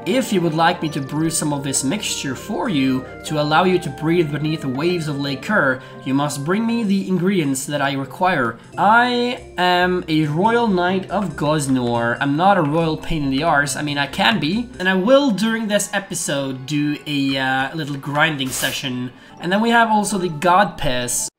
If you would like me to brew some of this mixture for you to allow you to breathe beneath the waves of Lake Kerr, you must bring me the ingredients that I require. I am a Royal Knight of Goznor. I'm not a royal pain in the arse. I mean, I can be. And I will, during this episode, do a little grinding session. And then we have also the God Piss.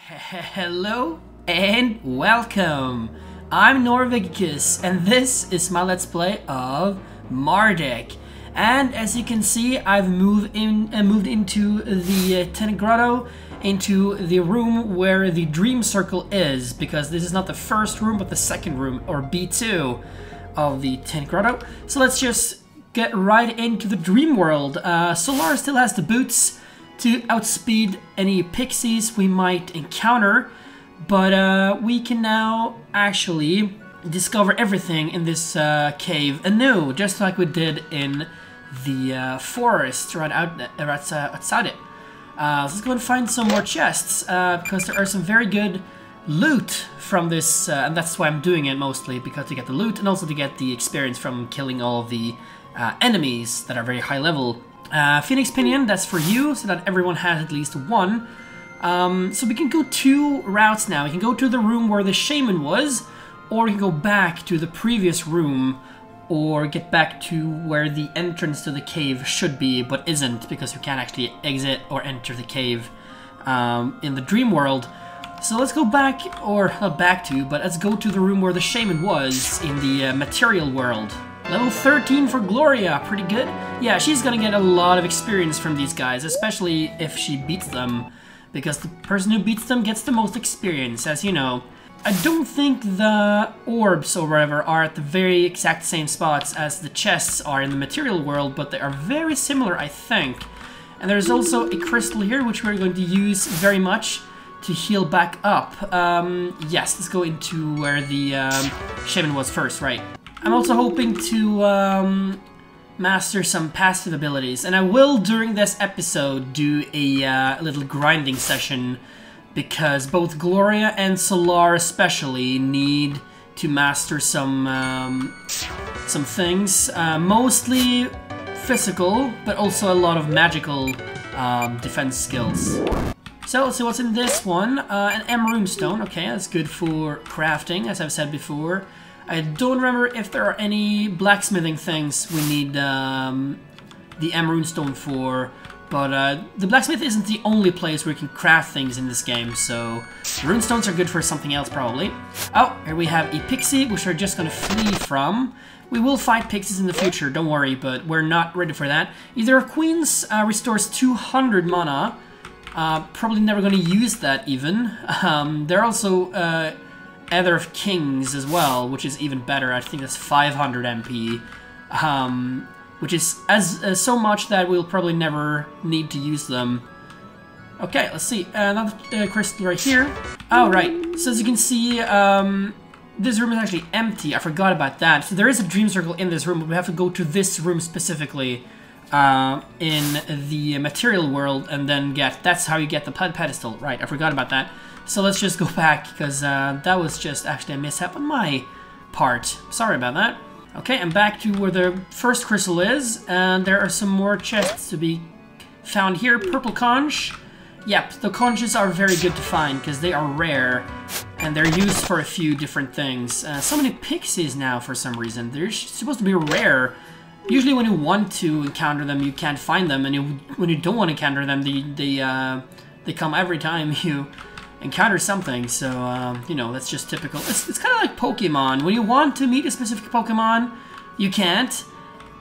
Hello and welcome. I'm Norvegicus and this is my Let's Play of Mardek. And as you can see, I've moved into the Tenant Grotto, into the room where the Dream Circle is, because this is not the first room but the second room, or B2 of the Tenant Grotto. So let's just get right into the Dream World. Solar still has the boots to outspeed any pixies we might encounter, but we can now actually discover everything in this cave anew, just like we did in the forest right outside it. So let's go and find some more chests, because there are some very good loot from this, and that's why I'm doing it mostly, because to get the loot and also to get the experience from killing all of the enemies that are very high level. Phoenix Pinion, that's for you, so that everyone has at least one. So we can go two routes now. We can go to the room where the shaman was, or we can go back to the previous room, or get back to where the entrance to the cave should be, but isn't, because you can't actually exit or enter the cave in the dream world. So let's go back, or not back to, but let's go to the room where the shaman was in the material world. Level 13 for Gloria, pretty good. Yeah, she's gonna get a lot of experience from these guys, especially if she beats them, because the person who beats them gets the most experience, as you know. I don't think the orbs or whatever are at the very exact same spots as the chests are in the material world, but they are very similar, I think. And there's also a crystal here, which we're going to use very much to heal back up. Yes, let's go into where the shaman was first, right? I'm also hoping to master some passive abilities, and I will, during this episode, do a little grinding session, because both Gloria and Solar especially need to master some things, mostly physical, but also a lot of magical defense skills. So let's see what's in this one. An M runestone. Okay, that's good for crafting, as I've said before. I don't remember if there are any blacksmithing things we need the M runestone for, but the blacksmith isn't the only place where you can craft things in this game, so the runestones are good for something else probably. Oh, here we have a pixie, which we're just gonna flee from. We will fight pixies in the future, don't worry, but we're not ready for that. Either of Queens restores 200 mana. Probably never gonna use that even. There are also Ether of Kings as well, which is even better. I think that's 500 MP, which is so much that we'll probably never need to use them. Okay, let's see. Another crystal right here. Oh, right. So as you can see, this room is actually empty. I forgot about that. So there is a dream circle in this room, but we have to go to this room specifically in the material world, and then that's how you get the pedestal. Right, I forgot about that. So let's just go back, because that was just actually a mishap on my part. Sorry about that. Okay, I'm back to where the first crystal is, and there are some more chests to be found here. Purple conch. Yep, the conches are very good to find, because they are rare, and they're used for a few different things. So many pixies now, for some reason. They're supposed to be rare. Usually when you want to encounter them, you can't find them, and when you don't want to encounter them, they come every time you encounter something. So you know, that's just typical. It's kind of like Pokemon. When you want to meet a specific Pokemon, you can't,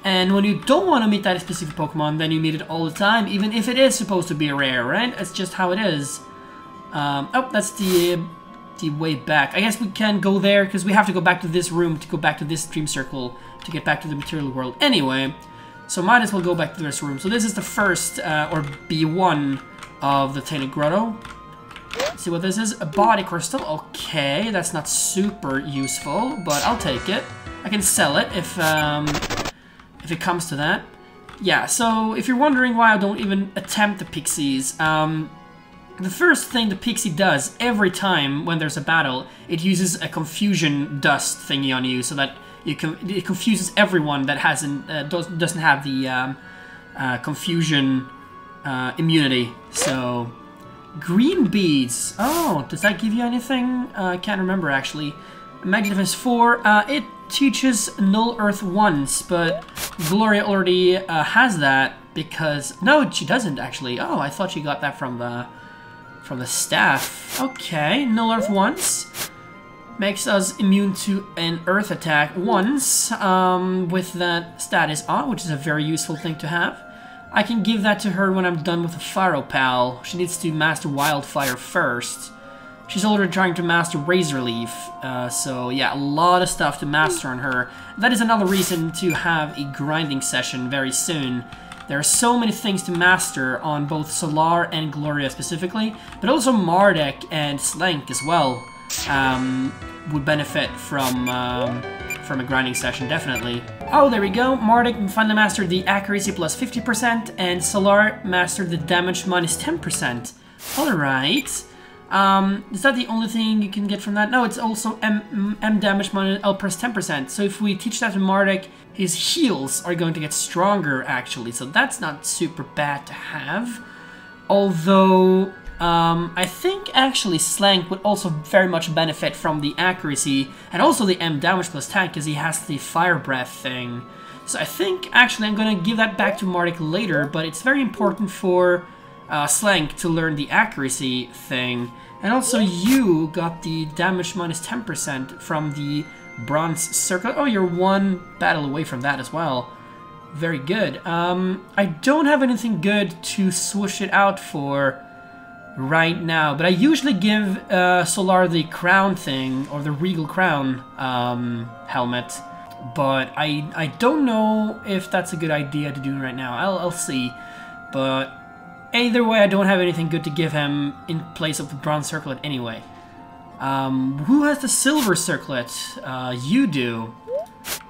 and when you don't want to meet that specific Pokemon, then you meet it all the time, even if it is supposed to be rare, right? It's just how it is. Oh, that's the way back. I guess we can go there because we have to go back to this room to go back to this dream circle to get back to the material world anyway. So might as well go back to this room. So this is the first, or B1 of the Tainted Grotto. Let's see what this is. A body crystal. Okay, that's not super useful, but I'll take it. I can sell it if it comes to that. Yeah, so if you're wondering why I don't even attempt the pixies, The first thing the pixie does every time when there's a battle, it uses a confusion dust thingy on you, so that it confuses everyone that doesn't have the confusion immunity. So green beads. Oh, does that give you anything? I can't remember actually. Magic Defense 4. It teaches Null Earth once, but Gloria already has that because no, she doesn't actually. Oh, I thought she got that from the staff. Okay, Null Earth once. Makes us immune to an Earth attack once with that status on, which is a very useful thing to have. I can give that to her when I'm done with the Pharaoh Pal. She needs to master Wildfire first. She's already trying to master Razor Leaf. So yeah, a lot of stuff to master on her. That is another reason to have a grinding session very soon. There are so many things to master on both Solar and Gloria specifically, but also Mardek and Slank as well would benefit from a grinding session, definitely. Oh, there we go. Mardek finally mastered the accuracy plus 50%, and Solar mastered the damage minus 10%. Alright. Is that the only thing you can get from that? No, it's also M damage minus L plus 10%. So if we teach that to Mardek, his heals are going to get stronger, actually. So that's not super bad to have. Although, I think actually Slank would also very much benefit from the accuracy and also the M damage plus 10 because he has the fire breath thing. So I think actually I'm going to give that back to Mardek later, but it's very important for Slank to learn the accuracy thing. And also you got the damage minus 10% from the Bronze Circle. Oh, you're one battle away from that as well. Very good. I don't have anything good to swoosh it out for right now, but I usually give Solar the crown thing, or the Regal Crown helmet. But I don't know if that's a good idea to do right now. I'll see. But either way, I don't have anything good to give him in place of the Bronze Circlet anyway. Who has the Silver Circlet? You do.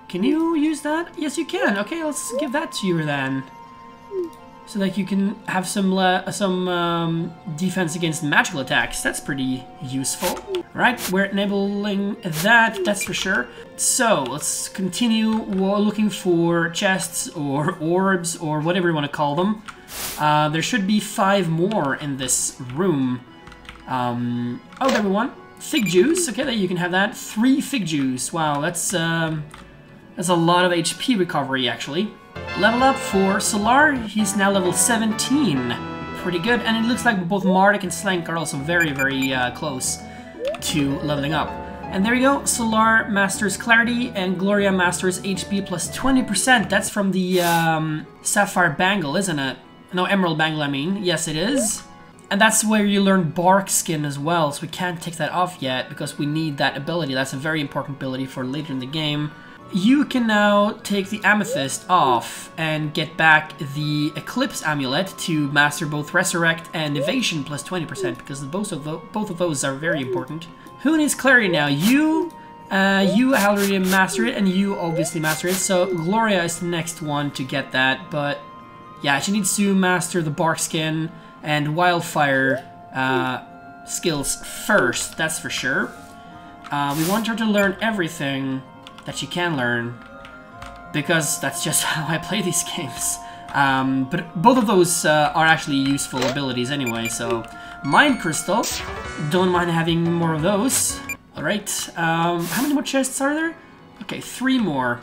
Can you use that? Yes, you can. Okay, let's give that to you then. So that you can have some defense against magical attacks. That's pretty useful. Right, we're enabling that's for sure. So, let's continue looking for chests or orbs or whatever you want to call them. There should be 5 more in this room. Oh, there we one. Fig juice. Okay, that you can have that. 3 fig juice. Wow, that's a lot of HP recovery, actually. Level up for Solar. He's now level 17. Pretty good. And it looks like both Mardek and Slank are also very, very close to leveling up. And there you go. Solar masters Clarity and Gloria masters HP plus 20%. That's from the Sapphire Bangle, isn't it? No, Emerald Bangle, I mean. Yes, it is. And that's where you learn Bark Skin as well, so we can't take that off yet because we need that ability. That's a very important ability for later in the game. You can now take the Amethyst off and get back the Eclipse Amulet to master both Resurrect and Evasion plus 20% because both of those are very important. Who needs Clarity now? You already mastered it and you obviously mastered it, so Gloria is the next one to get that, but yeah, she needs to master the Bark Skin and Wildfire skills first, that's for sure. We want her to learn everything that she can learn, because that's just how I play these games. But both of those are actually useful abilities anyway, so Mind Crystal, don't mind having more of those. Alright, how many more chests are there? Okay, 3 more.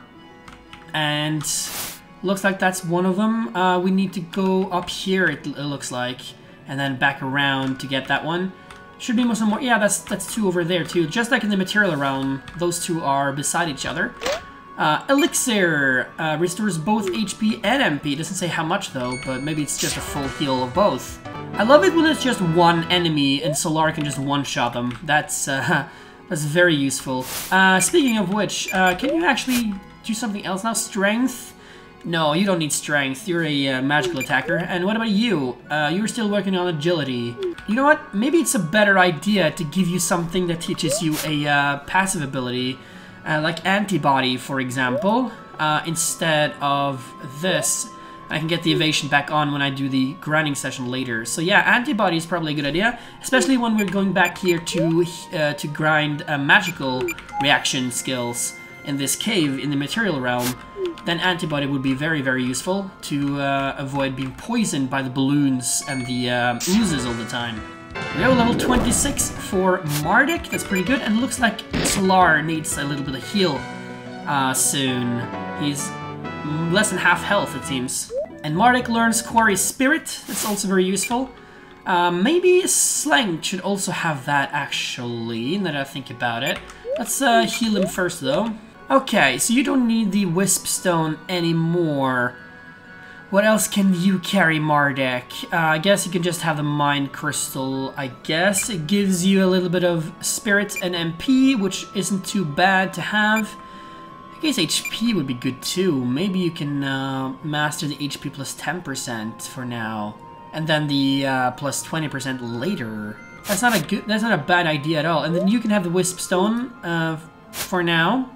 And looks like that's one of them. We need to go up here, it looks like, and then back around to get that one. Should be some more. Yeah, that's 2 over there too. Just like in the Material Realm, those 2 are beside each other. Elixir restores both HP and MP. Doesn't say how much though, but maybe it's just a full heal of both. I love it when it's just one enemy and Solar can just one-shot them. That's very useful. Speaking of which, can you actually do something else now? Strength? No, you don't need strength. You're a magical attacker. And what about you? You're still working on agility. You know what? Maybe it's a better idea to give you something that teaches you a passive ability, like Antibody, for example, instead of this. I can get the evasion back on when I do the grinding session later. So yeah, antibody is probably a good idea, especially when we're going back here to grind magical reaction skills in this cave in the material realm. Then antibody would be very, very useful to avoid being poisoned by the balloons and the oozes all the time. We have level 26 for Mardek. That's pretty good, and it looks like Solar needs a little bit of heal soon. He's less than half health, it seems. And Mardek learns Quarry Spirit. That's also very useful. Maybe Slank should also have that, actually, now that I think about it. Let's heal him first, though. Okay, so you don't need the Wisp Stone anymore. What else can you carry, Mardek? I guess you can just have the Mind Crystal, I guess. It gives you a little bit of Spirit and MP, which isn't too bad to have. I guess HP would be good too. Maybe you can master the HP plus 10% for now, and then the plus 20% later. That's not a bad idea at all. And then you can have the Wisp Stone for now.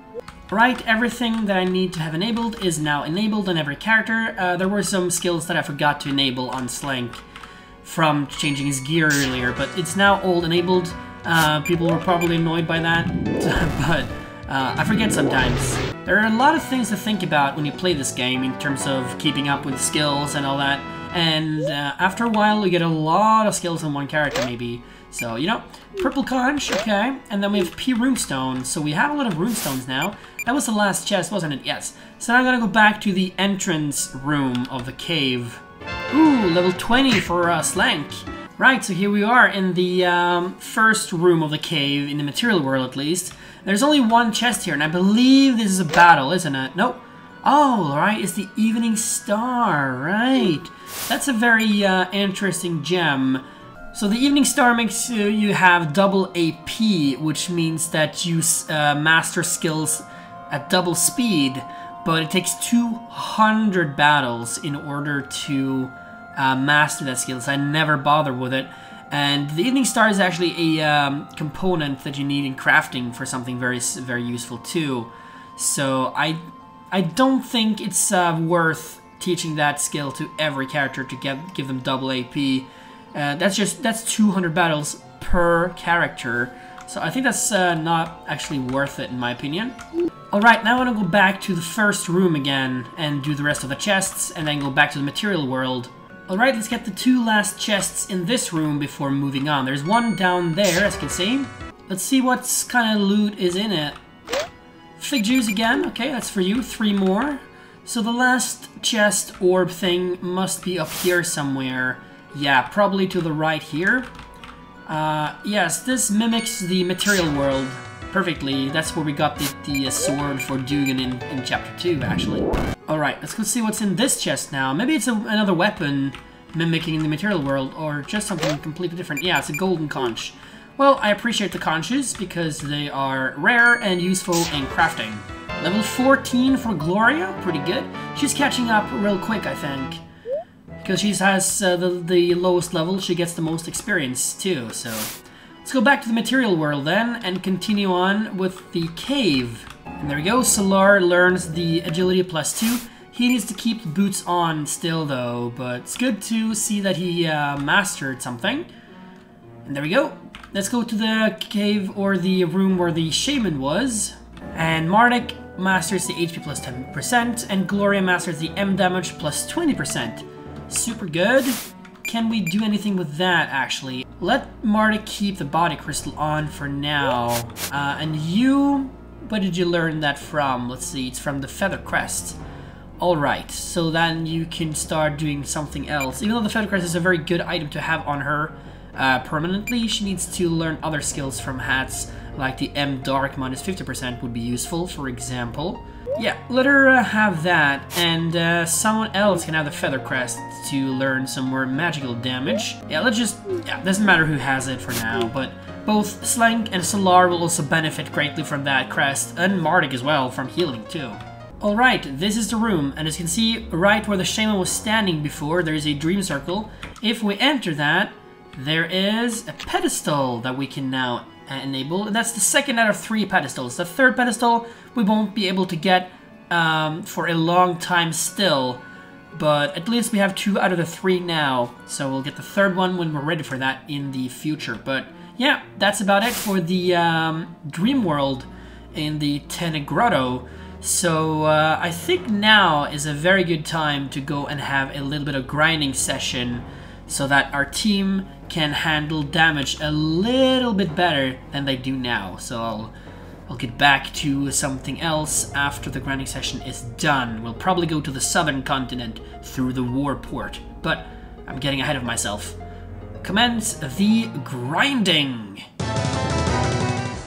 Right, everything that I need to have enabled is now enabled on every character. There were some skills that I forgot to enable on Slank from changing his gear earlier, but it's now all enabled. People were probably annoyed by that, but I forget sometimes. There are a lot of things to think about when you play this game in terms of keeping up with skills and all that, and after a while you get a lot of skills on one character maybe. So, you know, purple conch, okay, and then we have P runestone, so we have a lot of runestones now. That was the last chest, wasn't it? Yes. So now I'm gonna go back to the entrance room of the cave. Ooh, level 20 for Slank. Right, so here we are in the first room of the cave, in the material world at least. There's only one chest here, and I believe this is a battle, isn't it? Nope. Oh, right, it's the Evening Star, right. That's a very interesting gem. So the Evening Star makes you have double AP, which means that you master skills at double speed, but it takes 200 battles in order to master that skill, so I never bother with it. And the Evening Star is actually a component that you need in crafting for something very, very useful too. So I don't think it's worth teaching that skill to every character to give them double AP. That's 200 battles per character, so I think that's not actually worth it in my opinion. Alright, now I want to go back to the first room again and do the rest of the chests, and then go back to the material world. Alright, let's get the two last chests in this room before moving on. There's one down there, as you can see. Let's see what kind of loot is in it. Fig juice again, okay, that's for you, 3 more. So the last chest orb thing must be up here somewhere. Yeah, probably to the right here. Yes, this mimics the material world perfectly. That's where we got the sword for Dugan in chapter 2, actually. Alright, let's go see what's in this chest now. Maybe it's another weapon mimicking the material world, or just something completely different. Yeah, it's a golden conch. Well, I appreciate the conches because they are rare and useful in crafting. Level 14 for Gloria, pretty good. She's catching up real quick, I think. Because she has the lowest level, she gets the most experience too, so... Let's go back to the material world then, and continue on with the cave. And there we go, Solar learns the agility plus 2. He needs to keep the boots on still though, but it's good to see that he mastered something. And there we go. Let's go to the cave, or the room where the shaman was. And Mardek masters the HP plus 10%, and Gloria masters the M damage plus 20%. Super good. Can we do anything with that, actually? Let Mardek keep the body crystal on for now. And you... where did you learn that from? Let's see, it's from the Feather Crest. Alright, so then you can start doing something else. Even though the Feather Crest is a very good item to have on her permanently, she needs to learn other skills from hats, like the M Dark minus 50% would be useful, for example. Yeah, let her have that, and someone else can have the Feather Crest to learn some more magical damage. Yeah, let's just... yeah, doesn't matter who has it for now, but both Slank and Solar will also benefit greatly from that crest, and Mardek as well, from healing too. Alright, this is the room, and as you can see, right where the shaman was standing before, there is a dream circle. If we enter that, there is a pedestal that we can now enable, and that's the second out of 3 pedestals. The third pedestal we won't be able to get for a long time still, but at least we have 2 out of the 3 now, so we'll get the 3rd one when we're ready for that in the future. But yeah, that's about it for the Dream World in the Tenegrotto. So I think now is a very good time to go and have a little bit of grinding session so that our team can handle damage a little bit better than they do now. So I'll get back to something else after the grinding session is done. We'll probably go to the southern continent through the warport, but I'm getting ahead of myself. Commence the grinding!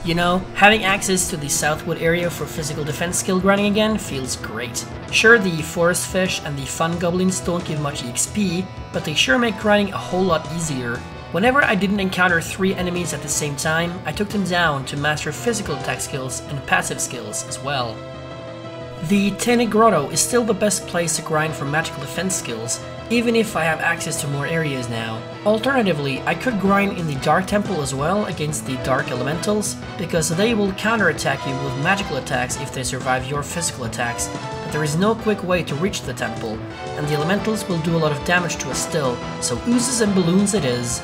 You know, having access to the Southwood area for physical defense skill grinding again feels great. Sure, the forest fish and the fun goblins don't give much EXP, but they sure make grinding a whole lot easier. Whenever I didn't encounter 3 enemies at the same time, I took them down to master physical attack skills and passive skills as well. The Tenegrotto is still the best place to grind for magical defense skills, even if I have access to more areas now. Alternatively, I could grind in the Dark Temple as well against the Dark Elementals, because they will counterattack you with magical attacks if they survive your physical attacks, but there is no quick way to reach the temple, and the Elementals will do a lot of damage to us still, so oozes and balloons it is.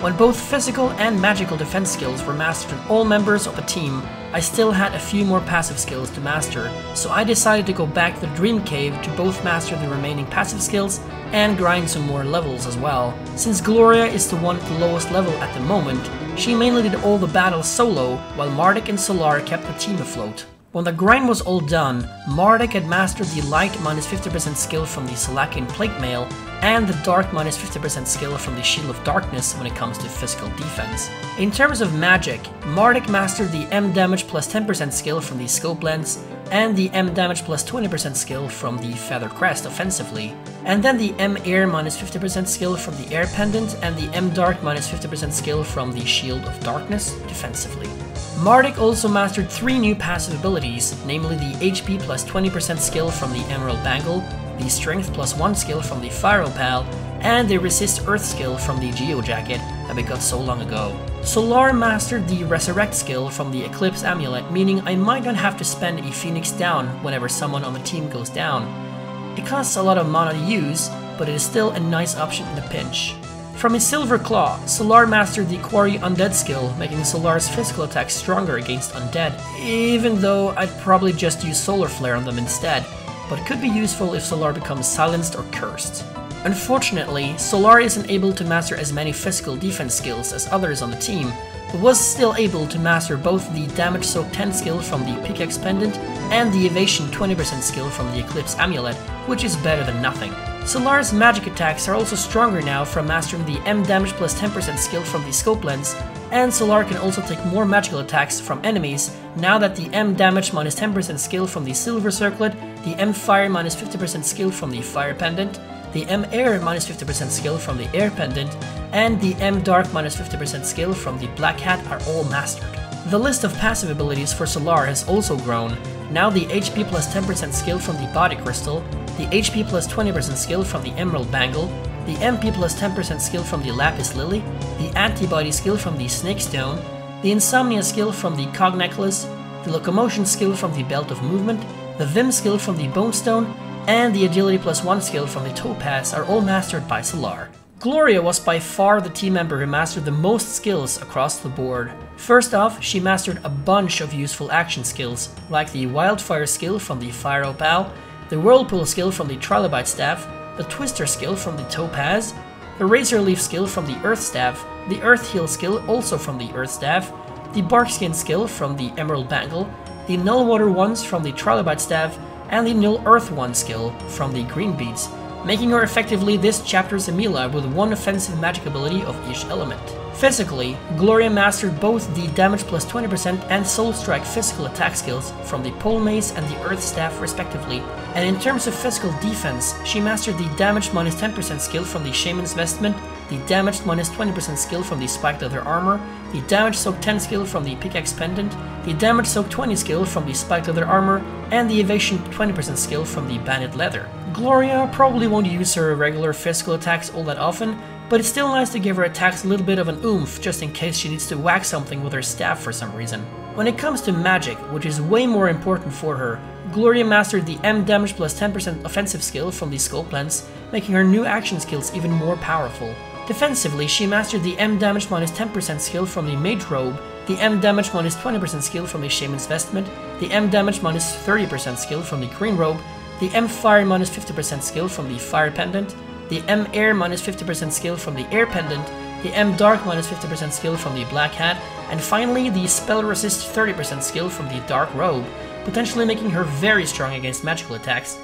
When both physical and magical defense skills were mastered in all members of a team, I still had a few more passive skills to master, so I decided to go back to the Dream Cave to both master the remaining passive skills and grind some more levels as well. Since Gloria is the one at the lowest level at the moment, she mainly did all the battles solo, while Mardek and Solar kept the team afloat. When the grind was all done, Mardek had mastered the light -50% skill from the Salakian plate mail and the dark -50% skill from the Shield of Darkness when it comes to physical defense. In terms of magic, Mardek mastered the M damage plus 10% skill from the Scope Lens and the M damage plus 20% skill from the Feather Crest offensively, and then the M air -50% skill from the Air Pendant and the M dark -50% skill from the Shield of Darkness defensively. Mardek also mastered 3 new passive abilities, namely the HP plus 20% skill from the Emerald Bangle, the Strength plus 1 skill from the Fire Opal, and the Resist Earth skill from the Geo Jacket that we got so long ago. Solar mastered the Resurrect skill from the Eclipse Amulet, meaning I might not have to spend a Phoenix down whenever someone on the team goes down. It costs a lot of mana to use, but it is still a nice option in a pinch. From his Silver Claw, Solar mastered the Quarry Undead skill, making Solar's physical attacks stronger against undead, even though I'd probably just use Solar Flare on them instead, but it could be useful if Solar becomes silenced or cursed. Unfortunately, Solar isn't able to master as many physical defense skills as others on the team, but was still able to master both the Damage Soak 10 skill from the Pickaxe Pendant and the Evasion 20% skill from the Eclipse Amulet, which is better than nothing. Solar's magic attacks are also stronger now from mastering the M damage plus 10% skill from the Scope Lens, and Solar can also take more magical attacks from enemies now that the M damage minus 10% skill from the Silver Circlet, the M fire minus 50% skill from the Fire Pendant, the M air minus 50% skill from the Air Pendant, and the M dark minus 50% skill from the Black Hat are all mastered. The list of passive abilities for Solar has also grown. Now the HP plus 10% skill from the Body Crystal, the HP plus 20% skill from the Emerald Bangle, the MP plus 10% skill from the Lapis Lily, the Antibody skill from the Snake Stone, the Insomnia skill from the Cog Necklace, the Locomotion skill from the Belt of Movement, the Vim skill from the Bone Stone, and the Agility plus 1 skill from the Topaz are all mastered by Solar. Gloria was by far the team member who mastered the most skills across the board. First off, she mastered a bunch of useful action skills, like the Wildfire skill from the Fire Opal, the Whirlpool skill from the Trilobite Staff, the Twister skill from the Topaz, the Razor Leaf skill from the Earth Staff, the Earth Heal skill also from the Earth Staff, the Barkskin skill from the Emerald Bangle, the Null Water ones from the Trilobite Staff, and the Null Earth 1 skill from the Green Beads, making her effectively this chapter's Emila with one offensive magic ability of each element. Physically, Gloria mastered both the damage plus 20% and Soul Strike physical attack skills from the Pole Mace and the Earth Staff respectively, and in terms of physical defense, she mastered the damage minus 10% skill from the Shaman's Vestment, the damage minus 20% skill from the Spiked Leather Armor, the damage soak 10 skill from the Pickaxe Pendant, the damage soak 20 skill from the Spiked Leather Armor, and the evasion 20% skill from the Banded Leather. Gloria probably won't use her regular physical attacks all that often, but it's still nice to give her attacks a little bit of an oomph just in case she needs to whack something with her staff for some reason. When it comes to magic, which is way more important for her, Gloria mastered the M damage plus 10% offensive skill from the scope lens, making her new action skills even more powerful. Defensively, she mastered the M damage minus 10% skill from the Mage Robe, the M damage minus 20% skill from the Shaman's Vestment, the M damage minus 30% skill from the Green Robe, the M Fire minus 50% skill from the Fire Pendant, the M Air minus 50% skill from the Air Pendant, the M Dark minus 50% skill from the Black Hat, and finally the Spell Resist 30% skill from the Dark Robe, potentially making her very strong against magical attacks.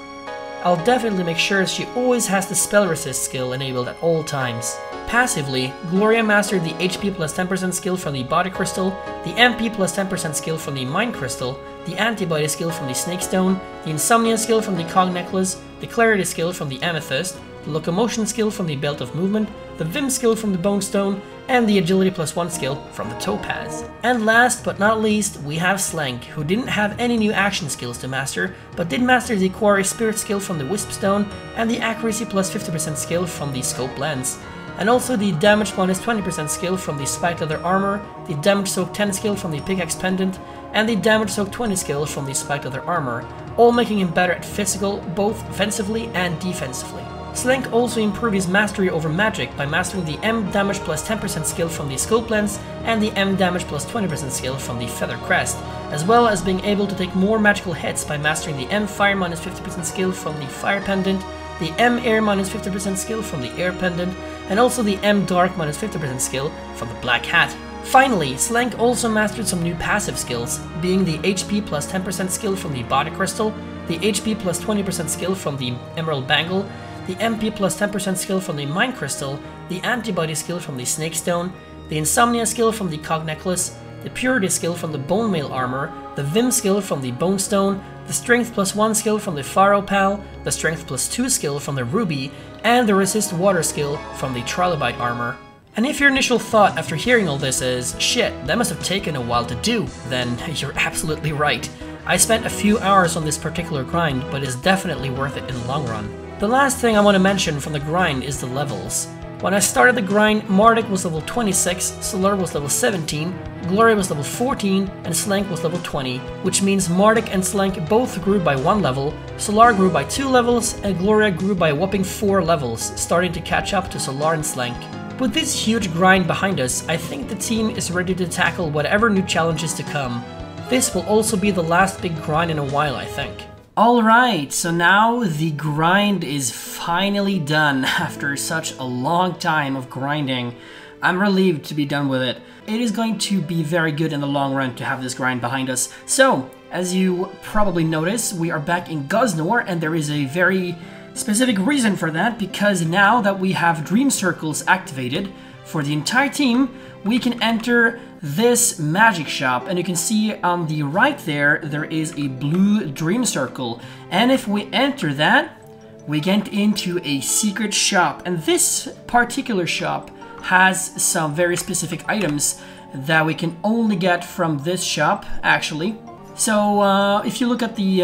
I'll definitely make sure she always has the Spell Resist skill enabled at all times. Passively, Gloria mastered the HP plus 10% skill from the Body Crystal, the MP plus 10% skill from the Mind Crystal, the Antibody skill from the Snake Stone, the Insomnia skill from the Cog Necklace, the Clarity skill from the Amethyst, the Locomotion skill from the Belt of Movement, the Vim skill from the Bone Stone, and the Agility plus 1 skill from the Topaz. And last but not least, we have Slank, who didn't have any new action skills to master, but did master the Quarry Spirit skill from the Wisp Stone, and the Accuracy plus 50% skill from the Scope Lens, and also the Damage minus 20% skill from the Spiked Leather Armor, the Damage Soak 10 skill from the Pickaxe Pendant, and the Damage Soak 20 skill from the Spiked Leather Armor, all making him better at physical, both offensively and defensively. Slank also improved his mastery over magic by mastering the M damage plus 10% skill from the Scope Lens and the M damage plus 20% skill from the Feather Crest, as well as being able to take more magical hits by mastering the M Fire minus 50% skill from the Fire Pendant, the M Air minus 50% skill from the Air Pendant, and also the M Dark minus 50% skill from the Black Hat. Finally, Slank also mastered some new passive skills, being the HP plus 10% skill from the Body Crystal, the HP plus 20% skill from the Emerald Bangle, the MP plus 10% skill from the Mind Crystal, the Antibody skill from the Snake Stone, the Insomnia skill from the Cog Necklace, the Purity skill from the Bone Mail Armor, the Vim skill from the Bone Stone, the Strength plus 1 skill from the Pharaoh Pal, the Strength plus 2 skill from the Ruby, and the Resist Water skill from the Trilobite Armor. And if your initial thought after hearing all this is, shit, that must have taken a while to do, then you're absolutely right. I spent a few hours on this particular grind, but it's definitely worth it in the long run. The last thing I want to mention from the grind is the levels. When I started the grind, Mardek was level 26, Solar was level 17, Gloria was level 14, and Slank was level 20, which means Mardek and Slank both grew by 1 level, Solar grew by 2 levels, and Gloria grew by a whopping 4 levels, starting to catch up to Solar and Slank. With this huge grind behind us, I think the team is ready to tackle whatever new challenges to come. This will also be the last big grind in a while, I think. Alright, so now the grind is finally done after such a long time of grinding. I'm relieved to be done with it. It is going to be very good in the long run to have this grind behind us. So, as you probably notice, we are back in Guznor, and there is a very specific reason for that, because now that we have Dream Circles activated for the entire team, we can enter this magic shop, and you can see on the right there, there is a blue Dream Circle, and if we enter that, we get into a secret shop, and this particular shop has some very specific items that we can only get from this shop, actually. So if you look at the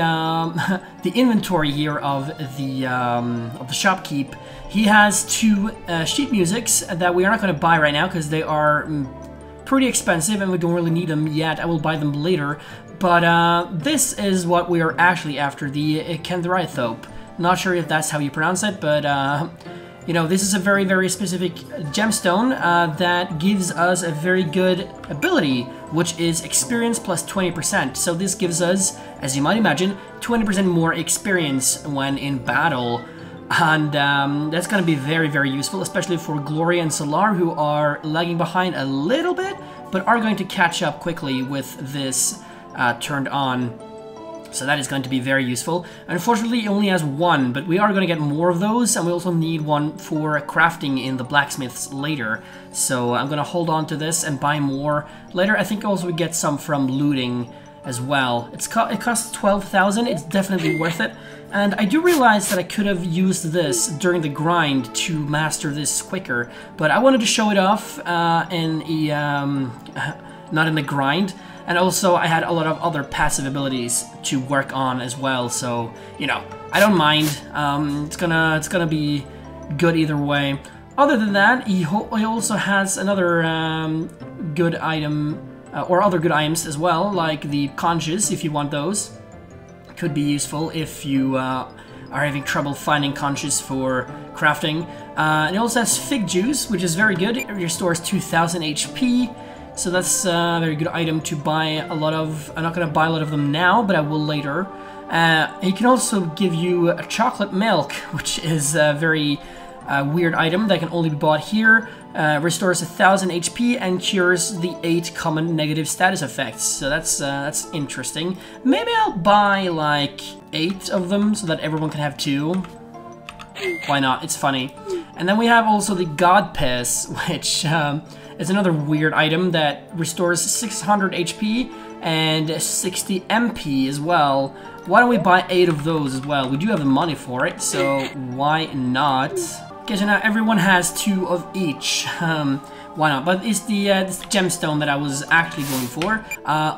the inventory here of the shopkeep, he has 2 sheet musics that we are not going to buy right now because they are pretty expensive and we don't really need them yet. I will buy them later. But this is what we are actually after, the Kendrythope. Not sure if that's how you pronounce it, but you know, this is a very, very specific gemstone that gives us a very good ability, which is experience plus 20%. So this gives us, as you might imagine, 20% more experience when in battle. And that's going to be very, very useful, especially for Gloria and Solar, who are lagging behind a little bit, but are going to catch up quickly with this turned on. So that is going to be very useful. Unfortunately, it only has 1, but we are going to get more of those, and we also need one for crafting in the blacksmiths later. So I'm going to hold on to this and buy more later. I think also we get some from looting as well. It costs 12,000. It's definitely worth it. And I do realize that I could have used this during the grind to master this quicker, but I wanted to show it off in a not in the grind. And also, I had a lot of other passive abilities to work on as well, so, you know, I don't mind. It's gonna be good either way. Other than that, he also has another good item or other good items as well, like the conches, if you want those. Could be useful if you are having trouble finding conches for crafting. It also has fig juice, which is very good. It restores 2000 HP, so that's a very good item to buy a lot of. I'm not going to buy a lot of them now, but I will later. It can also give you a chocolate milk, which is a very weird item that can only be bought here. Restores 1000 HP and cures the 8 common negative status effects. So that's interesting. Maybe I'll buy like 8 of them so that everyone can have 2. Why not? It's funny. And then we have also the God Piss, which is another weird item that restores 600 HP and 60 MP as well. Why don't we buy 8 of those as well? We do have the money for it, so why not? Okay, so now everyone has 2 of each. Why not? But it's the gemstone that I was actually going for.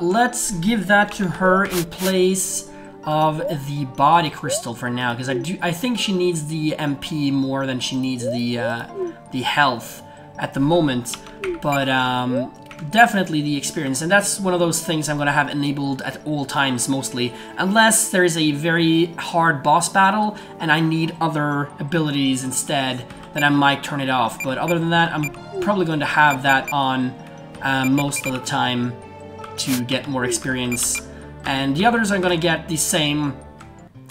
Let's give that to her in place of the body crystal for now, because I think she needs the MP more than she needs the health at the moment. But definitely the experience, and that's one of those things I'm gonna have enabled at all times mostly, unless there is a very hard boss battle and I need other abilities instead, then I might turn it off. But other than that, I'm probably going to have that on most of the time to get more experience, and the others are gonna get the same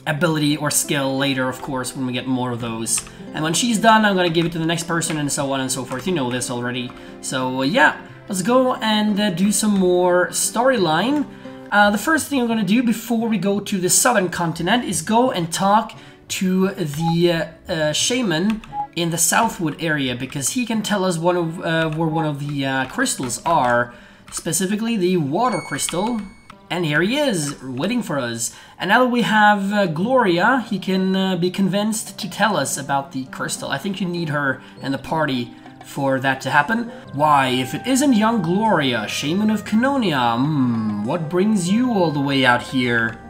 ability or skill later, of course, when we get more of those. And when she's done, I'm gonna give it to the next person, and so on and so forth. You know this already. So yeah, let's go and do some more storyline. The first thing I'm going to do before we go to the southern continent is go and talk to the shaman in the Southwood area, because he can tell us where one of the crystals are, specifically the water crystal. And here he is, waiting for us. And now that we have Gloria, he can be convinced to tell us about the crystal. I think you need her in the party for that to happen. Why, if it isn't young Gloria, Shaman of Canonia, what brings you all the way out here?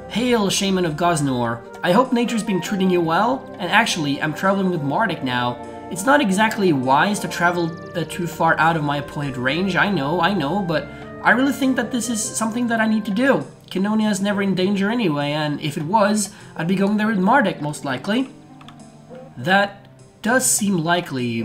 Hail, Shaman of Gosnor. I hope nature's been treating you well, and actually, I'm traveling with Mardek now. It's not exactly wise to travel too far out of my appointed range, I know, but I really think that this is something that I need to do. Canonia is never in danger anyway, and if it was, I'd be going there with Mardek, most likely. That does seem likely,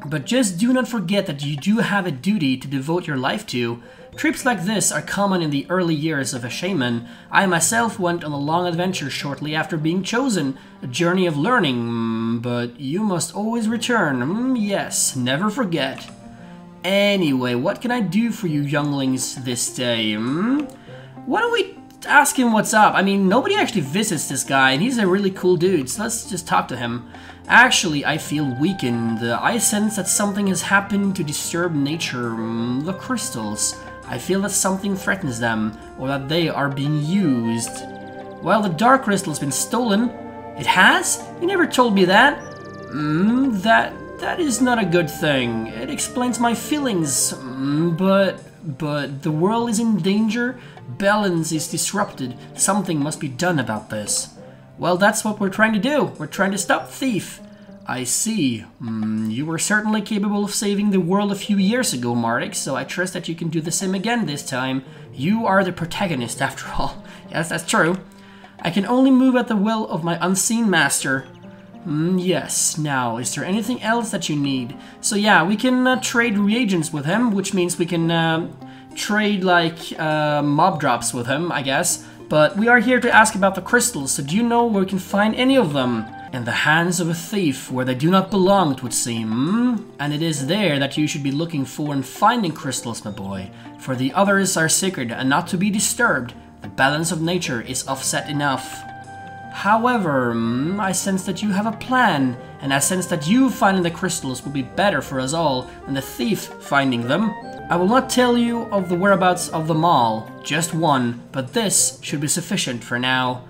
but just do not forget that you do have a duty to devote your life to. Trips like this are common in the early years of a shaman. I myself went on a long adventure shortly after being chosen, a journey of learning, but you must always return, yes, never forget. Anyway, what can I do for you younglings this day, Why don't we ask him what's up? I mean, nobody actually visits this guy, and he's a really cool dude, so let's just talk to him. Actually, I feel weakened. I sense that something has happened to disturb nature, the crystals. I feel that something threatens them, or that they are being used. Well, the dark crystal has been stolen. It has? You never told me that. That is not a good thing. It explains my feelings, but the world is in danger. Balance is disrupted. Something must be done about this. Well, that's what we're trying to do. We're trying to stop thief. I see. You were certainly capable of saving the world a few years ago, Mardek, so I trust that you can do the same again this time. You are the protagonist, after all. Yes, that's true. I can only move at the will of my unseen master. Yes. Now, is there anything else that you need? So yeah, we can trade reagents with him, which means we can trade, like, mob drops with him, I guess. But we are here to ask about the crystals, so do you know where we can find any of them? In the hands of a thief, where they do not belong, it would seem. And it is there that you should be looking for and finding crystals, my boy. For the others are sacred and not to be disturbed. The balance of nature is offset enough. However, I sense that you have a plan, and I sense that you finding the crystals will be better for us all than the thief finding them. I will not tell you of the whereabouts of them all, just one, but this should be sufficient for now.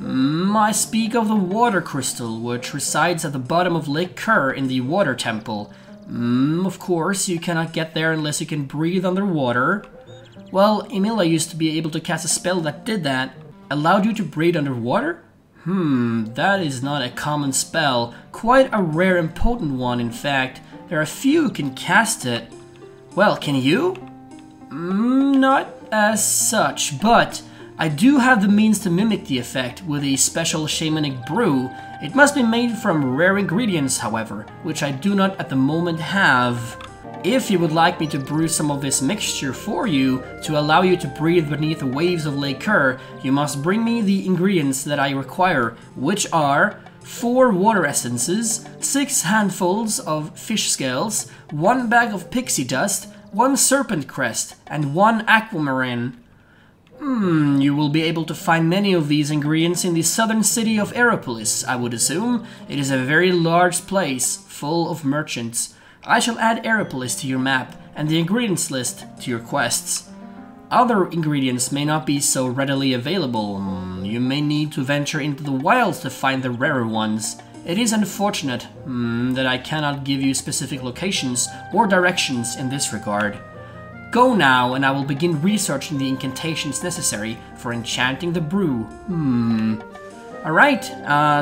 I speak of the water crystal, which resides at the bottom of Lake Kerr in the water temple. Of course, you cannot get there unless you can breathe underwater. Well, Emilia used to be able to cast a spell that did that. Allowed you to breathe underwater? That is not a common spell. Quite a rare and potent one, in fact. There are few who can cast it. Well, can you? Not as such, but I do have the means to mimic the effect with a special shamanic brew. It must be made from rare ingredients, however, which I do not at the moment have. If you would like me to brew some of this mixture for you to allow you to breathe beneath the waves of Lake Kerr, you must bring me the ingredients that I require, which are 4 water essences, 6 handfuls of fish scales, 1 bag of pixie dust, 1 serpent crest, and 1 aquamarine. You will be able to find many of these ingredients in the southern city of Aeropolis, I would assume. It is a very large place, full of merchants. I shall add Aeropolis to your map, and the ingredients list to your quests. Other ingredients may not be so readily available. You may need to venture into the wilds to find the rarer ones. It is unfortunate that I cannot give you specific locations or directions in this regard. Go now, and I will begin researching the incantations necessary for enchanting the brew. Alright,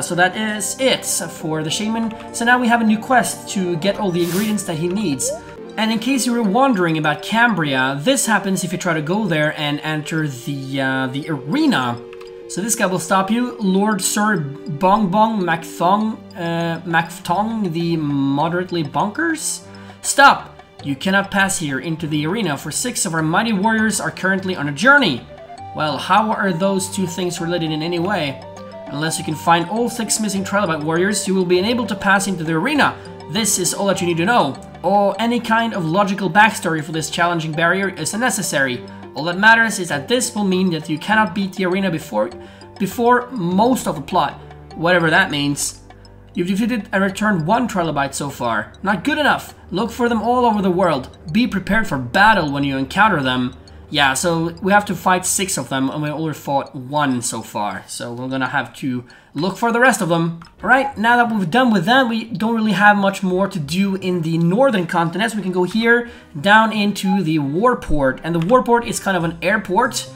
so that is it for the shaman. So now we have a new quest to get all the ingredients that he needs. And in case you were wondering about Cambria, this happens if you try to go there and enter the arena. So this guy will stop you, Lord Sir Bong Bong Macthong the moderately bonkers. Stop! You cannot pass here into the arena, for 6 of our mighty warriors are currently on a journey. Well, how are those 2 things related in any way? Unless you can find all 6 missing Trilobite warriors, you will be unable to pass into the arena. This is all that you need to know. Or any kind of logical backstory for this challenging barrier is unnecessary. All that matters is that this will mean that you cannot beat the arena before most of the plot, whatever that means. You've defeated and returned 1 Trilobite so far. Not good enough. Look for them all over the world. Be prepared for battle when you encounter them. Yeah, so we have to fight 6 of them, and we only fought 1 so far. So we're gonna have to look for the rest of them. Alright, now that we've done with that, we don't really have much more to do in the northern continents. We can go here, down into the warport. And the warport is kind of an airport,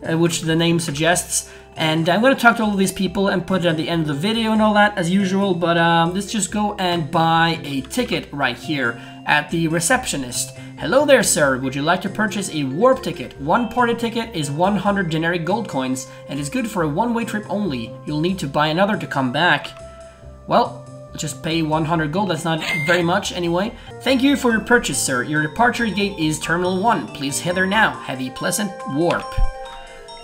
which the name suggests. And I'm going to talk to all of these people and put it at the end of the video and all that, as usual. But let's just go and buy a ticket right here at the receptionist. Hello there, sir. Would you like to purchase a warp ticket? 1 party ticket is 100 generic gold coins and is good for a one-way trip only. You'll need to buy another to come back. Well, just pay 100 gold. That's not very much anyway. Thank you for your purchase, sir. Your departure gate is Terminal 1. Please head there now. Have a pleasant warp.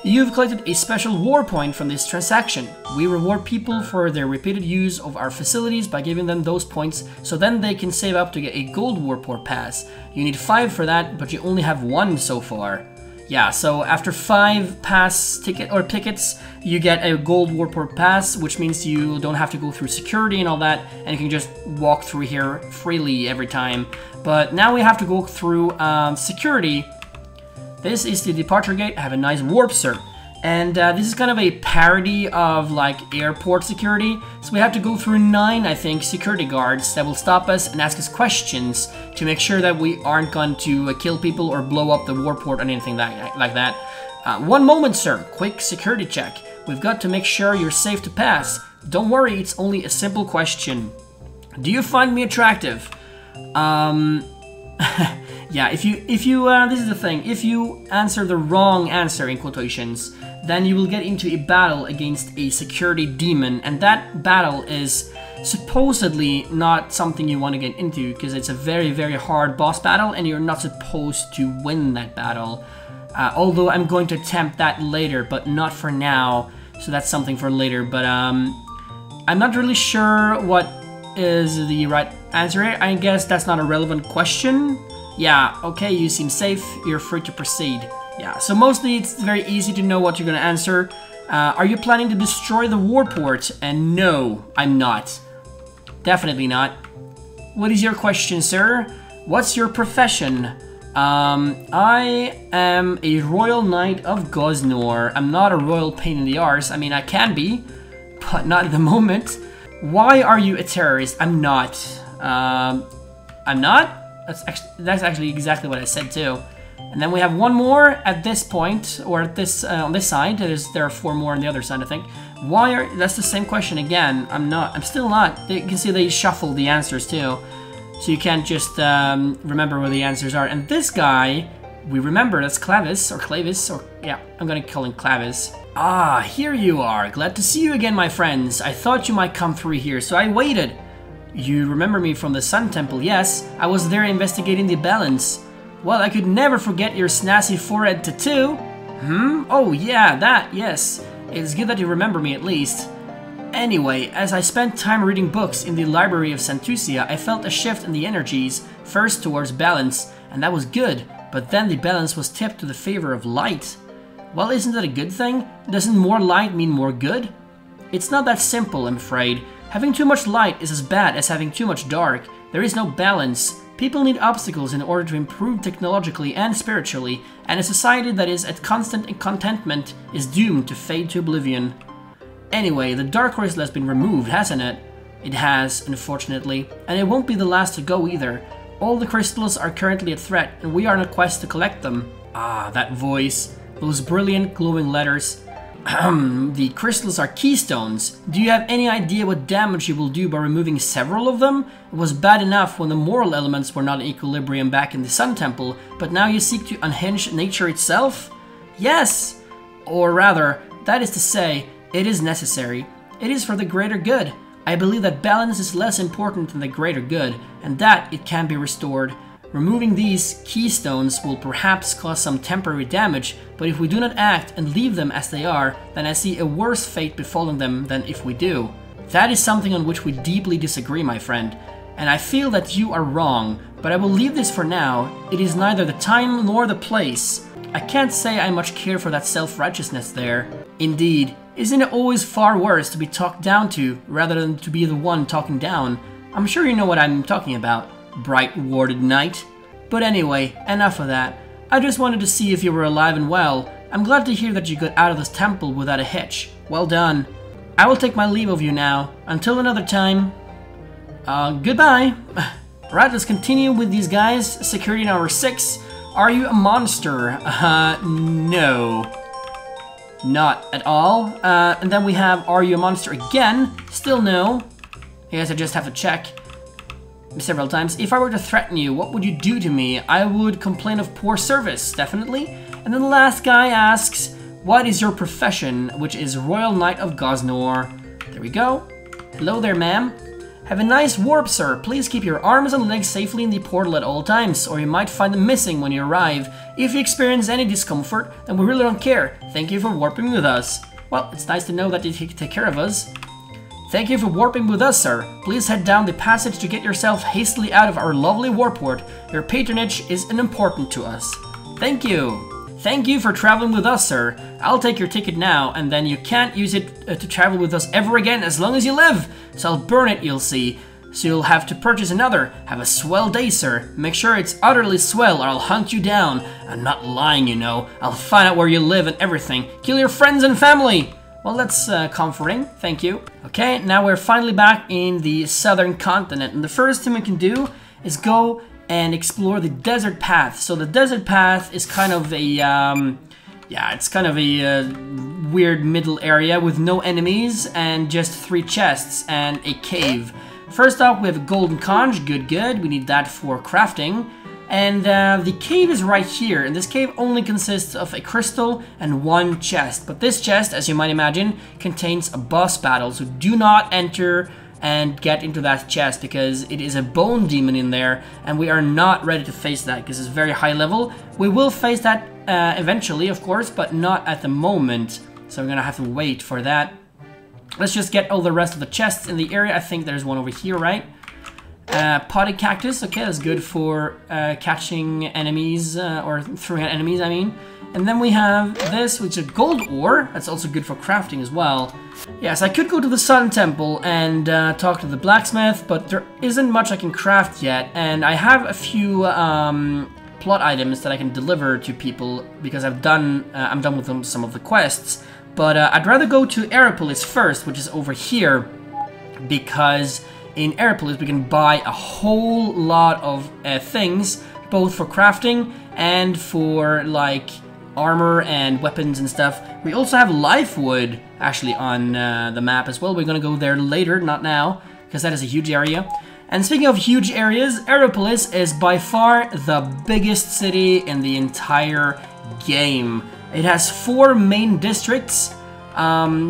You've collected a special war point from this transaction. We reward people for their repeated use of our facilities by giving them those points, so then they can save up to get a gold warport pass. You need 5 for that, but you only have 1 so far. Yeah, so after 5 pass tickets, you get a gold warport pass, which means you don't have to go through security and all that, and you can just walk through here freely every time. But now we have to go through security. This is the departure gate. Have a nice warp, sir. And this is kind of a parody of like airport security. So we have to go through 9, I think, security guards that will stop us and ask us questions to make sure that we aren't going to kill people or blow up the warport or anything like that. 1 moment, sir. Quick security check. We've got to make sure you're safe to pass. Don't worry, it's only a simple question. Do you find me attractive? Yeah, if you this is the thing, if you answer the wrong answer, in quotations, then you will get into a battle against a security demon, and that battle is supposedly not something you want to get into, because it's a very, very hard boss battle, and you're not supposed to win that battle. Although I'm going to attempt that later, but not for now, so that's something for later. But I'm not really sure what is the right answer here. I guess that's not a relevant question. Yeah, okay, you seem safe, you're free to proceed. Yeah, so mostly it's very easy to know what you're gonna answer. Are you planning to destroy the warport? And no, I'm not. Definitely not. What is your question, sir? What's your profession? I am a royal knight of Goznor. I'm not a royal pain in the arse. I mean, I can be, but not at the moment. Why are you a terrorist? I'm not. I'm not? That's actually exactly what I said too. And then we have 1 more at this point, or at this on this side. There are 4 more on the other side, I think. That's the same question again. I'm still not. You can see they shuffle the answers too. so you can't just remember where the answers are. And this guy, we remember, that's Clavis, or yeah, I'm gonna call him Clavis. Ah, here you are. Glad to see you again, my friends. I thought you might come through here, so I waited. You remember me from the Sun Temple, yes? I was there investigating the balance. Well, I could never forget your snazzy forehead tattoo. Oh yeah, that, yes. It's good that you remember me at least. Anyway, as I spent time reading books in the library of Santusia, I felt a shift in the energies, first towards balance, and that was good, but then the balance was tipped to the favor of light. Well, isn't that a good thing? Doesn't more light mean more good? It's not that simple, I'm afraid. Having too much light is as bad as having too much dark. There is no balance. People need obstacles in order to improve technologically and spiritually, and a society that is at constant contentment is doomed to fade to oblivion. Anyway, the Dark Crystal has been removed, hasn't it? It has, unfortunately, and it won't be the last to go either. All the crystals are currently a threat, and we are on a quest to collect them. Ah, that voice. Those brilliant glowing letters. The crystals are keystones. Do you have any idea what damage you will do by removing several of them? It was bad enough when the moral elements were not in equilibrium back in the Sun Temple, but now you seek to unhinge nature itself? Yes! Or rather, that is to say, it is necessary. It is for the greater good. I believe that balance is less important than the greater good, and that it can be restored. Removing these keystones will perhaps cause some temporary damage, but if we do not act and leave them as they are, then I see a worse fate befalling them than if we do. That is something on which we deeply disagree, my friend, and I feel that you are wrong, but I will leave this for now. It is neither the time nor the place. I can't say I much care for that self-righteousness there. Indeed, isn't it always far worse to be talked down to, rather than to be the one talking down? I'm sure you know what I'm talking about, bright warded knight. But anyway, enough of that. I just wanted to see if you were alive and well. I'm glad to hear that you got out of this temple without a hitch. Well done. I will take my leave of you now. Until another time. Goodbye. Right, let's continue with these guys. Security number 6. Are you a monster? No. Not at all. And then we have, are you a monster again? Still no. I guess I just have to check several times. If I were to threaten you, what would you do to me? I would complain of poor service, definitely. And then the last guy asks, what is your profession? Which is Royal Knight of Gosnor. There we go. Hello there, ma'am. Have a nice warp, sir. Please keep your arms and legs safely in the portal at all times, or you might find them missing when you arrive. If you experience any discomfort, then we really don't care. Thank you for warping with us. Well, it's nice to know that you take care of us. Thank you for warping with us, sir. Please head down the passage to get yourself hastily out of our lovely warport. Your patronage is important to us. Thank you. Thank you for traveling with us, sir. I'll take your ticket now, and then you can't use it to travel with us ever again as long as you live. So I'll burn it, you'll see. So you'll have to purchase another. Have a swell day, sir. Make sure it's utterly swell or I'll hunt you down. I'm not lying, you know. I'll find out where you live and everything. Kill your friends and family. Well, that's comforting. Thank you. Okay, now we're finally back in the southern continent. And the first thing we can do is go and explore the desert path. So the desert path is kind of a, yeah, it's kind of a weird middle area with no enemies and just 3 chests and a cave. First off, we have a golden conch. Good, good. We need that for crafting. And the cave is right here, and this cave only consists of a crystal and 1 chest. But this chest, as you might imagine, contains a boss battle, so do not enter and get into that chest, because it is a bone demon in there, and we are not ready to face that, because it's very high level. We will face that eventually, of course, but not at the moment, so we're gonna have to wait for that. Let's just get all the rest of the chests in the area. I think there's one over here, right? Potted cactus, okay, that's good for catching enemies, or throwing at enemies, I mean. And then we have this, which is gold ore. That's also good for crafting as well. Yes, I could go to the Sun Temple and talk to the blacksmith, but there isn't much I can craft yet. And I have a few plot items that I can deliver to people because I'm done with some of the quests. But I'd rather go to Aeropolis first, which is over here, because in Aeropolis we can buy a whole lot of things, both for crafting and for like armor and weapons and stuff. We also have life wood actually on the map as well. We're gonna go there later, not now, because that is a huge area. And speaking of huge areas, Aeropolis is by far the biggest city in the entire game. It has 4 main districts.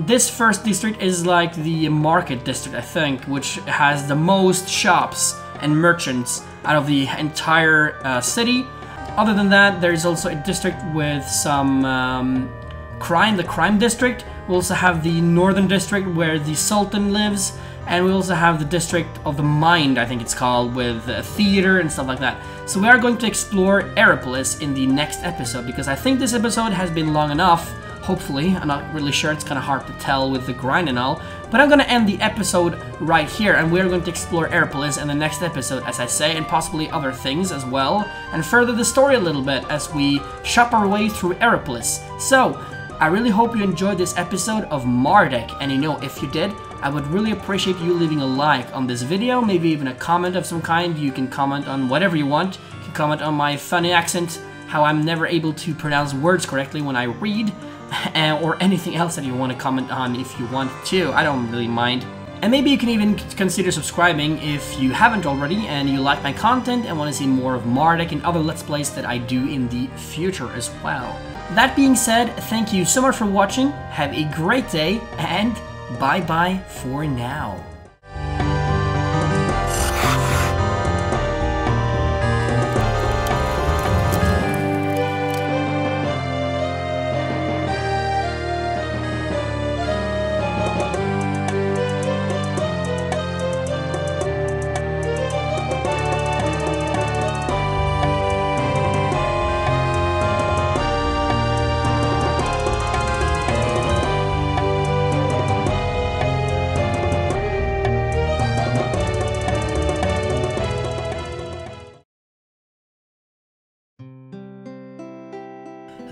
This first district is like the market district, I think, which has the most shops and merchants out of the entire city. Other than that, there's also a district with some crime, the crime district. We also have the northern district where the Sultan lives, and we also have the district of the mind, I think it's called, with a theater and stuff like that. So we are going to explore Aeropolis in the next episode, because I think this episode has been long enough. Hopefully, I'm not really sure, it's kind of hard to tell with the grind and all, but I'm gonna end the episode right here, and we're going to explore Aeropolis in the next episode, as I say, and possibly other things as well, and further the story a little bit as we shop our way through Aeropolis. So, I really hope you enjoyed this episode of Mardek, and you know, if you did, I would really appreciate you leaving a like on this video, maybe even a comment of some kind. You can comment on whatever you want. You can comment on my funny accent, how I'm never able to pronounce words correctly when I read, or anything else that you want to comment on if you want to. I don't really mind. And maybe you can even consider subscribing if you haven't already and you like my content and want to see more of Mardek and other Let's Plays that I do in the future as well. That being said, thank you so much for watching, have a great day, and bye-bye for now.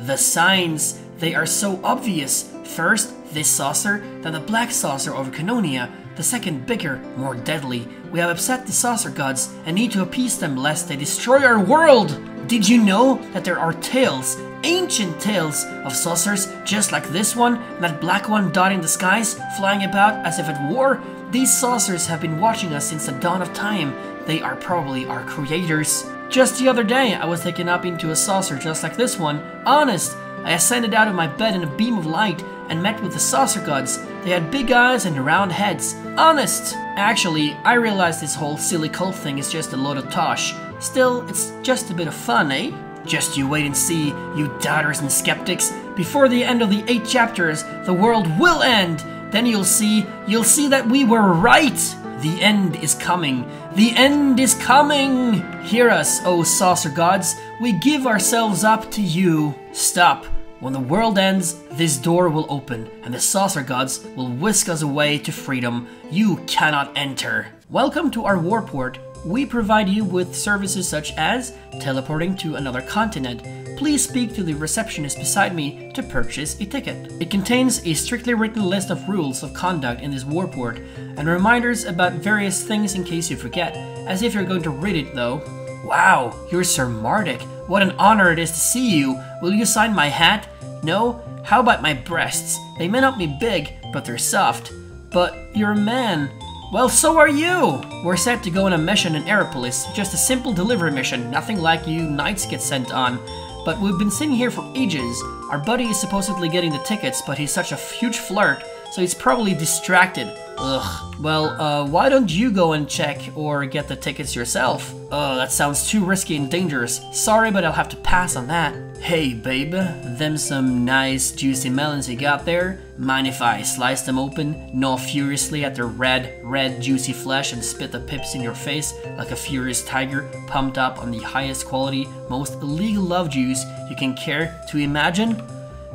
The signs, they are so obvious. First, this saucer, then the black saucer over Canonia, the second bigger, more deadly. We have upset the saucer gods and need to appease them lest they destroy our world. Did you know that there are tales, ancient tales, of saucers just like this one, and that black one dotting the skies, flying about as if at war? These saucers have been watching us since the dawn of time. They are probably our creators. Just the other day, I was taken up into a saucer just like this one. Honest! I ascended out of my bed in a beam of light and met with the saucer gods. They had big eyes and round heads. Honest! Actually, I realized this whole silly cult thing is just a load of tosh. Still, it's just a bit of fun, eh? Just you wait and see, you doubters and skeptics. Before the end of the 8 chapters, the world will end. Then you'll see that we were right. The end is coming. The end is coming! Hear us, O saucer gods. We give ourselves up to you. Stop. When the world ends, this door will open, and the saucer gods will whisk us away to freedom. You cannot enter. Welcome to our warport. We provide you with services such as teleporting to another continent. Please speak to the receptionist beside me to purchase a ticket. It contains a strictly written list of rules of conduct in this warport, and reminders about various things in case you forget, as if you're going to read it though. Wow, you're Sir Mardek. What an honor it is to see you. Will you sign my hat? No? How about my breasts? They may not be big, but they're soft. But you're a man. Well, so are you! We're set to go on a mission in Aeropolis, just a simple delivery mission, nothing like you knights get sent on. But we've been sitting here for ages. Our buddy is supposedly getting the tickets, but he's such a huge flirt, so he's probably distracted. Ugh. Well, why don't you go and check or get the tickets yourself? Oh, that sounds too risky and dangerous. Sorry, but I'll have to pass on that. Hey, babe, them some nice juicy melons you got there? Mind if I slice them open, gnaw furiously at their red juicy flesh and spit the pips in your face like a furious tiger pumped up on the highest quality, most illegal love juice you can care to imagine?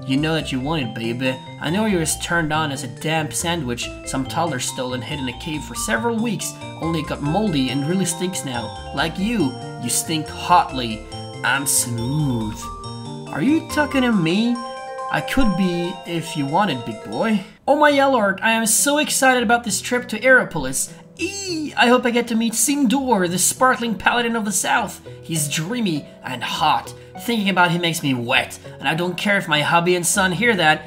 You know that you want it, baby. I know you're as turned on as a damp sandwich some toddler stole and hid in a cave for several weeks, only it got moldy and really stinks now. Like you stink hotly. I'm smooth. Are you talking to me? I could be if you wanted, big boy. Oh my Yellord, I am so excited about this trip to Aeropolis. I hope I get to meet Sindor, the sparkling paladin of the south. He's dreamy and hot. Thinking about him makes me wet, and I don't care if my hubby and son hear that.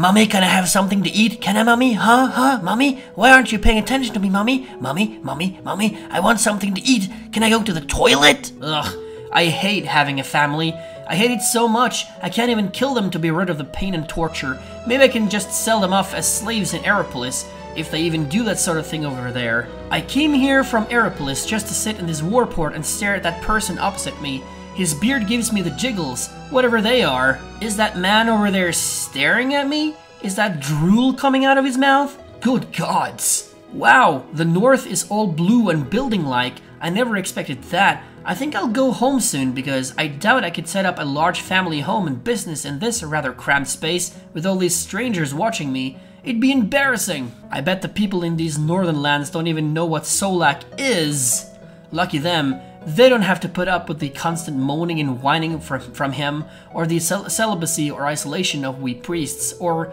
Mommy, can I have something to eat? Can I, Mommy? Huh? Mommy? Why aren't you paying attention to me, Mommy? Mommy, I want something to eat. Can I go to the toilet? Ugh, I hate having a family. I hate it so much, I can't even kill them to be rid of the pain and torture. Maybe I can just sell them off as slaves in Aeropolis, if they even do that sort of thing over there. I came here from Aeropolis just to sit in this warport and stare at that person opposite me. His beard gives me the jiggles, whatever they are. Is that man over there staring at me? Is that drool coming out of his mouth? Good gods! Wow, the north is all blue and building-like. I never expected that. I think I'll go home soon because I doubt I could set up a large family home and business in this rather cramped space with all these strangers watching me. It'd be embarrassing. I bet the people in these northern lands don't even know what Solak is. Lucky them. They don't have to put up with the constant moaning and whining from him, or the celibacy or isolation of we priests, or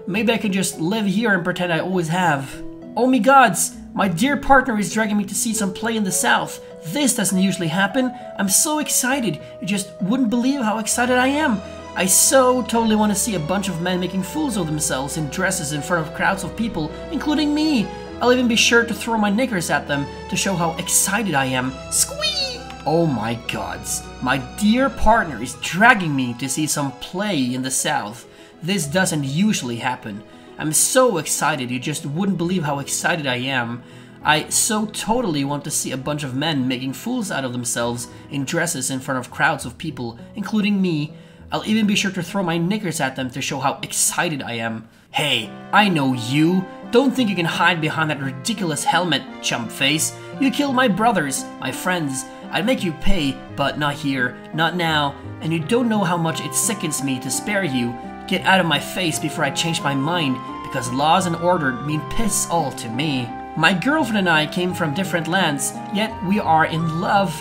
maybe I could just live here and pretend I always have. Oh me gods, my dear partner is dragging me to see some play in the south. This doesn't usually happen. I'm so excited. You just wouldn't believe how excited I am. I so totally want to see a bunch of men making fools of themselves in dresses in front of crowds of people, including me. I'll even be sure to throw my knickers at them to show how excited I am. Squeak! Oh my gods. My dear partner is dragging me to see some play in the south. This doesn't usually happen. I'm so excited you just wouldn't believe how excited I am. I so totally want to see a bunch of men making fools out of themselves in dresses in front of crowds of people, including me. I'll even be sure to throw my knickers at them to show how excited I am. Hey, I know you. Don't think you can hide behind that ridiculous helmet, chump face. You killed my brothers, my friends. I'd make you pay, but not here, not now. And you don't know how much it sickens me to spare you. Get out of my face before I change my mind, because laws and order mean piss all to me. My girlfriend and I came from different lands, yet we are in love.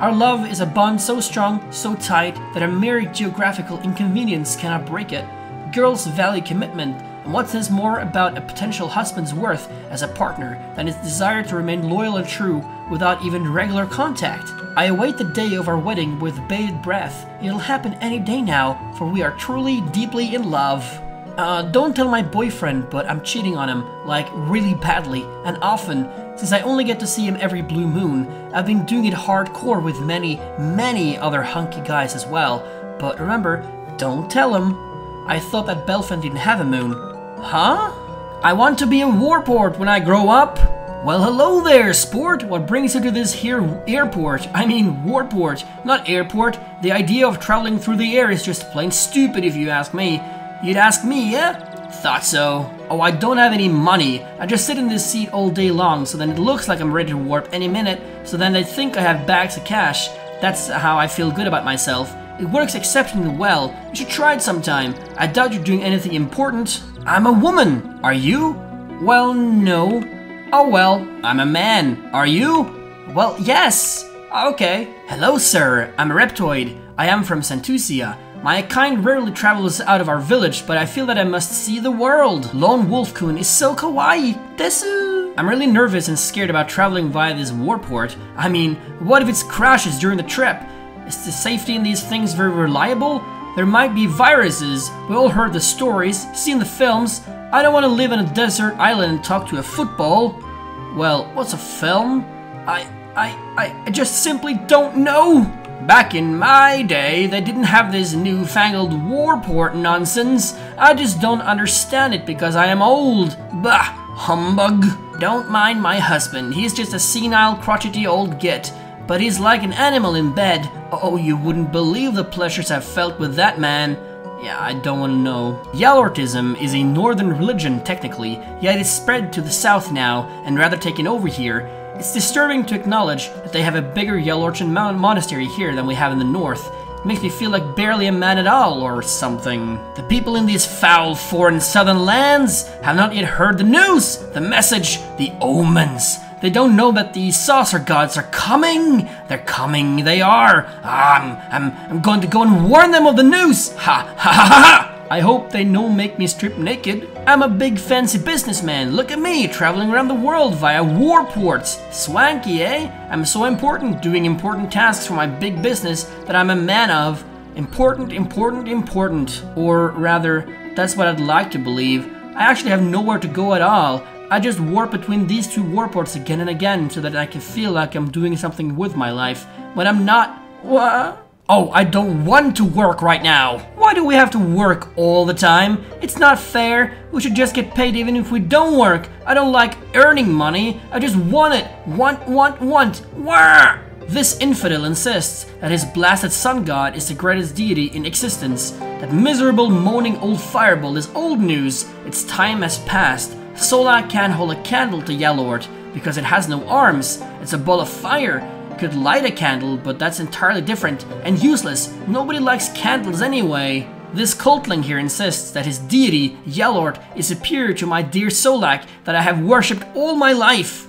Our love is a bond so strong, so tight, that a mere geographical inconvenience cannot break it. Girls value commitment, and what says more about a potential husband's worth as a partner than his desire to remain loyal and true without even regular contact? I await the day of our wedding with bated breath. It'll happen any day now, for we are truly, deeply in love. Don't tell my boyfriend, but I'm cheating on him, like really badly, and often, since I only get to see him every blue moon. I've been doing it hardcore with many other hunky guys as well. But remember, don't tell him. I thought that Belfen didn't have a moon. Huh? I want to be a warport when I grow up. Well, hello there, sport. What brings you to this here airport? I mean, warport, not airport. The idea of traveling through the air is just plain stupid if you ask me. You'd ask me, yeah? Thought so. Oh, I don't have any money. I just sit in this seat all day long, so then it looks like I'm ready to warp any minute, so then they think I have bags of cash. That's how I feel good about myself. It works exceptionally well. You should try it sometime. I doubt you're doing anything important. I'm a woman. Are you? Well, no. Oh well, I'm a man. Are you? Well, yes. Okay. Hello, sir. I'm a reptoid. I am from Santusia. My kind rarely travels out of our village, but I feel that I must see the world. Lone Wolf-kun is so kawaii. Desu. I'm really nervous and scared about traveling via this warport. I mean, what if it crashes during the trip? Is the safety in these things very reliable? There might be viruses. We all heard the stories, seen the films. I don't want to live on a desert island and talk to a football. Well, what's a film? I just simply don't know. Back in my day, they didn't have this newfangled warport nonsense. I just don't understand it because I am old. Bah, humbug. Don't mind my husband. He's just a senile, crotchety old git. But he's like an animal in bed. Oh, you wouldn't believe the pleasures I've felt with that man. Yeah, I don't want to know. Yalortism is a northern religion, technically, yet it's spread to the south now, and rather taken over here. It's disturbing to acknowledge that they have a bigger Yalortian monastery here than we have in the north. It makes me feel like barely a man at all, or something. The people in these foul foreign southern lands have not yet heard the news, the message, the omens. They don't know that the saucer gods are coming. They're coming, they are. I'm going to go and warn them of the news. Ha ha ha ha! I hope they don't make me strip naked. I'm a big fancy businessman. Look at me, traveling around the world via warports. Swanky, eh? I'm so important, doing important tasks for my big business that I'm a man of. Important. Or rather, That's what I'd like to believe. I actually have nowhere to go at all. I just warp between these two warports again and again so that I can feel like I'm doing something with my life. When I'm not... What? Oh, I don't want to work right now. Why do we have to work all the time? It's not fair. We should just get paid even if we don't work. I don't like earning money. I just want it. Want. Wah! This infidel insists that his blasted sun god is the greatest deity in existence. That miserable moaning old fireball is old news. Its time has passed. Solak can't hold a candle to Yellort because it has no arms. It's a ball of fire. Could light a candle, but that's entirely different and useless. Nobody likes candles anyway. This cultling here insists that his deity, Yellort, is superior to my dear Solak that I have worshipped all my life.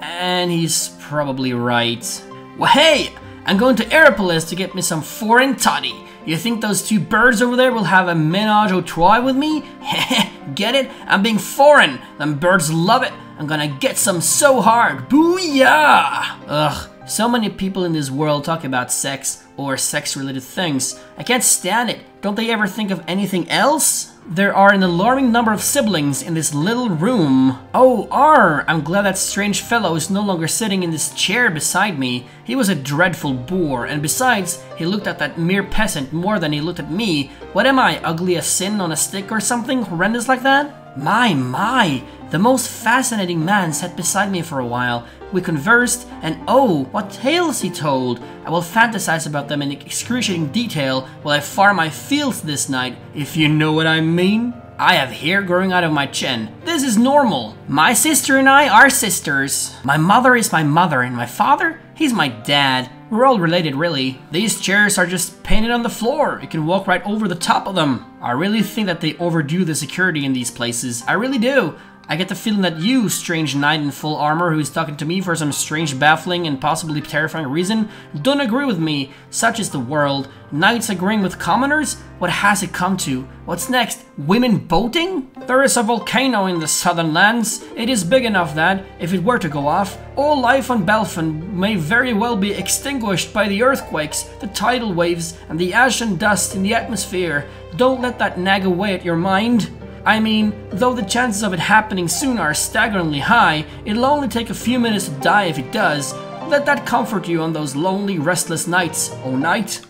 And he's probably right. Well, hey, I'm going to Aeropolis to get me some foreign toddy. You think those two birds over there will have a ménage au trois with me? Get it? I'm being foreign. Them birds love it. I'm gonna get some so hard. Booyah! Ugh. So many people in this world talk about sex or sex-related things. I can't stand it. Don't they ever think of anything else? There are an alarming number of siblings in this little room. Oh, I'm glad that strange fellow is no longer sitting in this chair beside me. He was a dreadful bore, and besides, he looked at that mere peasant more than he looked at me. What am I, ugly as sin on a stick or something horrendous like that? My, the most fascinating man sat beside me for a while. We conversed, and oh, what tales he told! I will fantasize about them in excruciating detail while I farm my fields this night, if you know what I mean. I have hair growing out of my chin. This is normal. My sister and I are sisters. My mother is my mother, and my father? He's my dad. We're all related, really. These chairs are just painted on the floor. You can walk right over the top of them. I really think that they overdo the security in these places. I really do. I get the feeling that you, strange knight in full armor who is talking to me for some strange, baffling, and possibly terrifying reason, don't agree with me. Such is the world. Knights agreeing with commoners? What has it come to? What's next? Women boating? There is a volcano in the southern lands. It is big enough that, if it were to go off, all life on Belfin may very well be extinguished by the earthquakes, the tidal waves, and the ash and dust in the atmosphere. Don't let that nag away at your mind. I mean, though the chances of it happening soon are staggeringly high, it'll only take a few minutes to die if it does. Let that comfort you on those lonely, restless nights, O knight.